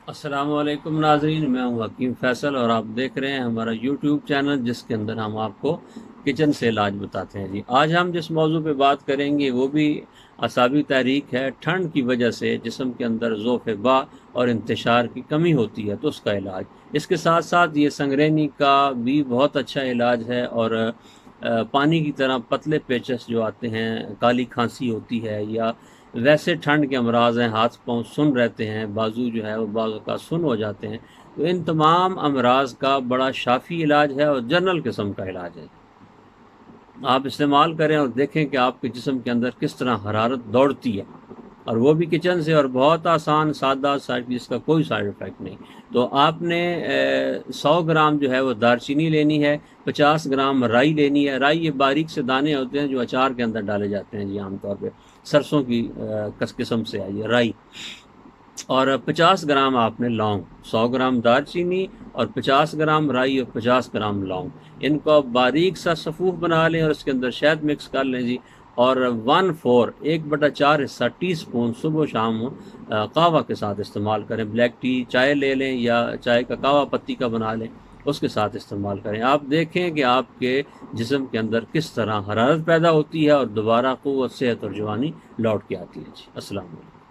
السلام علیکم ناظرین، میں ہوں حکیم فیصل اور آپ دیکھ رہے ہیں ہمارا یوٹیوب چینل جس کے اندر ہم آپ کو کچن سے علاج بتاتے ہیں جی۔ آج ہم جس موضوع پہ بات کریں گے وہ بھی اعصابی تحریک ہے۔ ٹھنڈ کی وجہ سے جسم کے اندر ذوف با اور انتشار کی کمی ہوتی ہے تو اس کا علاج، اس کے ساتھ ساتھ یہ سنگرینی کا بھی بہت اچھا علاج ہے۔ اور پانی کی طرح پتلے پیچس جو آتے ہیں، کالی کھانسی ہوتی ہے یا ویسے ٹھنڈ کے امراض ہیں، ہاتھ پاؤں سن رہتے ہیں، بازو جو ہے وہ بعض اوقات سن ہو جاتے ہیں، تو ان تمام امراض کا بڑا شافی علاج ہے اور جنرل قسم کا علاج ہے۔ آپ استعمال کریں اور دیکھیں کہ آپ کے جسم کے اندر کس طرح حرارت دوڑتی ہے، اور وہ بھی کچن سے، اور بہت آسان سادہ سائڈ، جس کا کوئی سائیڈ افیکٹ نہیں۔ تو آپ نے 100 گرام جو ہے وہ دار چینی لینی ہے، 50 گرام رائی لینی ہے۔ رائی یہ باریک سے دانے ہوتے ہیں جو اچار کے اندر ڈالے جاتے ہیں جی، عام طور پہ سرسوں کی قسم سے آئی ہے رائی۔ اور 50 گرام آپ نے لونگ، 100 گرام دار چینی اور 50 گرام رائی اور 50 گرام لونگ، ان کو آپ باریک سا صفوف بنا لیں اور اس کے اندر شہد مکس کر لیں جی۔ اور 1/4 حصہ ٹی سپون صبح و شام قہوہ کے ساتھ استعمال کریں۔ بلیک ٹی چائے لے لیں یا چائے کا قہوہ پتی کا بنا لیں، اس کے ساتھ استعمال کریں۔ آپ دیکھیں کہ آپ کے جسم کے اندر کس طرح حرارت پیدا ہوتی ہے اور دوبارہ قوت، صحت اور جوانی لوٹ کے آتی ہے جی۔ السلام علیکم۔